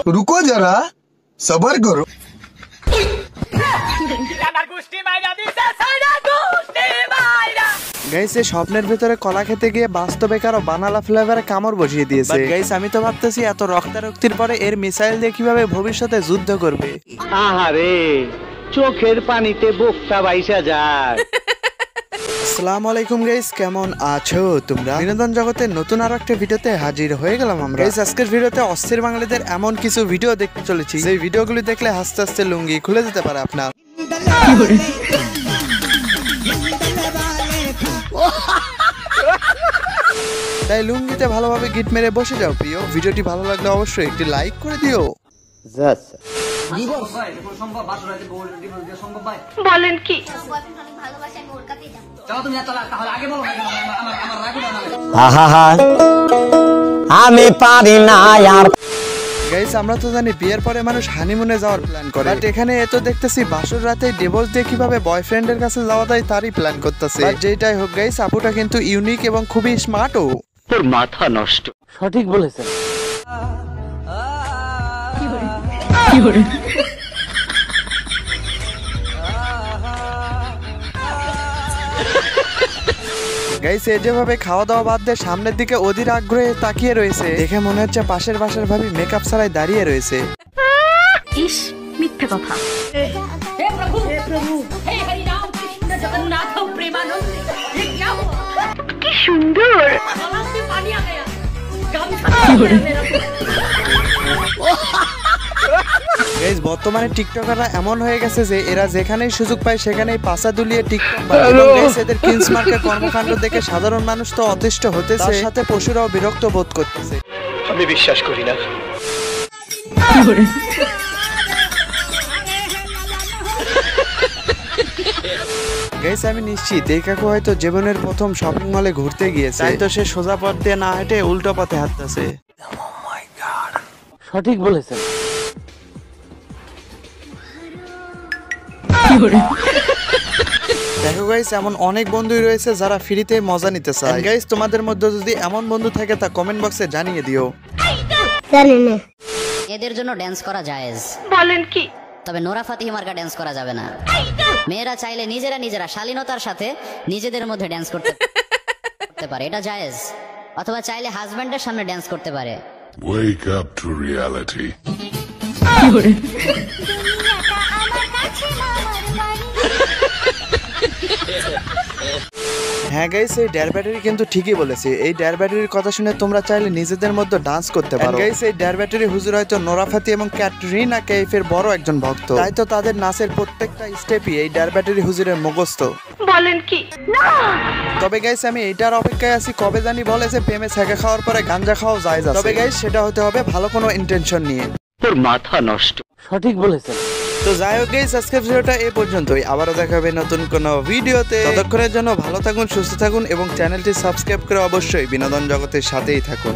रुको जरा सबर करो। গাইস এই স্বপ্নের ভিতরে কলা খেতে গিয়ে বাস্তবে কারো বানালা ফ্লেভারে কামড় বসিয়ে দিয়েছে। গাইস আমি তো ভাবতেছি এত রক্তারক্তির পরে এর মিসাইল দিয়ে কিভাবে ভবিষ্যতে যুদ্ধ করবে। আহারে চোখের পানিতে বোকটা বাইসা যায়। আসসালামু আলাইকুম গাইস, কেমন আছো তোমরা? বিনোদন জগতের নতুন আরো একটা ভিডিওতে হাজির হয়ে গেলাম আমরা। গাইস আজকের ভিডিওতে অস্থির বাঙালিদের এমন কিছু ভিডিও দেখতে চলেছি যে ভিডিওগুলি দেখলে হাসতে হাসতে লুঙ্গি খুলে যেতে পারে আপনার। তাই লুঙ্গিতে ভালোভাবে গিট মেরে বসে যাও প্রিয়। ভিডিওটি ভালো লাগলে অবশ্যই একটি লাইক করে দিও। বলেন কি? আমি পারি না আর। গাইস আমরা তো জানি বিয়ের পরে মানুষ হানিমুনে যাওয়ার প্ল্যান করে, বাট এখানে এত দেখতেছি বাসর রাতে ডিভোর্স দিয়ে কিভাবে বয়ফ্রেন্ডের কাছে যাওয়া যায় তারই প্ল্যান করতেছে। যেটাই হোক গাইস, আপুটা কিন্তু ইউনিক এবং খুবই স্মার্টও। তোর মাথা নষ্ট। সঠিক বলেছেন। গাইস এ যেভাবে খাওয়া দাওয়া বাদ দিয়ে সামনের দিকে অধীর আগ্রহে তাকিয়ে রয়েছে, দেখে মনে হচ্ছে পাশের বাসার ভাবি মেকআপ ছাড়াই দাঁড়িয়ে রয়েছে। ইস মিথ্যে কথা। হে প্রভু হে হরি রাম কৃষ্ণ জগন্নাথ প্রেমানন্দ, ये क्या हुआ? কি সুন্দর। গলা से पानी आ गया। গাইস বর্তমানে টিকটকাররা এমন হয়ে গেছে যে এরা যেখানেই সুযোগ পায় সেখানেই পাছা দুলিয়ে টিকটক বানায়। এবং গাইস এদের কিংস মার্কের কর্মকাণ্ড দেখে সাধারণ মানুষ তো অতিষ্ঠ হতেছে, তার সাথে পশুরাও বিরক্ত বোধ করতেছে। আমি বিশ্বাস করি না। গাইস আমি নিশ্চিত এই কাকু হয়তো জীবনের প্রথম শপিং মলে ঘুরতে গিয়েছে, তাই তো সে সোজা পথ দিয়ে না হেঁটে উল্টো পথে হাঁটতেছে। সঠিক বলেছেন। দেখো গাইস এমন অনেক বন্ধুই রয়েছে যারা ফ্রিতে মজা নিতে চায়। গাইস তোমাদের মধ্যে যদি এমন বন্ধু থাকে তা কমেন্ট বক্সে জানিয়ে দিও। এদের জন্য ড্যান্স করা জায়েজ। বলেন কি? তবে নোরা ফাতিহি মার্কা ড্যান্স করা যাবে না। মেয়েরা চাইলে নিজেরা শালীনতার সাথে নিজেদের মধ্যে ড্যান্স করতে পারে, এটা জায়েজ। অথবা চাইলে হাজবেন্ডের সামনে ড্যান্স করতে পারে। Wake up to reality. হ্যাঁ গাইস এই ড্যার ব্যাটারি কিন্তু ঠিকই বলেছে। এই ড্যার ব্যাটারির কথা শুনে তোমরা চাইলে নিজেদের মধ্যে ডান্স করতে পারো। গাইস এই ড্যার ব্যাটারি হুজুর হয়তো নোরা ফাতি এবং ক্যাটরিনা কাইফের বড় একজন ভক্ত, তাই তো তাদের নাচের প্রত্যেকটা স্টেপই এই ড্যার ব্যাটারি হুজুরের মুখস্থ। বলেন কি? না। তবে গাইস আমি এইটার অপেক্ষায় আছি কবে জানি বলে যে প্রেমে ছেঁকা খাওয়ার পরে গাঞ্জা খাওয়া যায়। তবে গাইস সেটা হতে হবে ভালো কোনো ইন্টেনশন নিয়ে। তোর মাথা নষ্ট। সঠিক বলেছেন। তো যাই হোক গাইস আজকের ভিডিওটা এই পর্যন্তই। আবারও দেখা হবে নতুন কোনো ভিডিওতে। ততক্ষণের জন্য ভালো থাকুন, সুস্থ থাকুন এবং চ্যানেলটি সাবস্ক্রাইব করে অবশ্যই বিনোদন জগতের সাথেই থাকুন।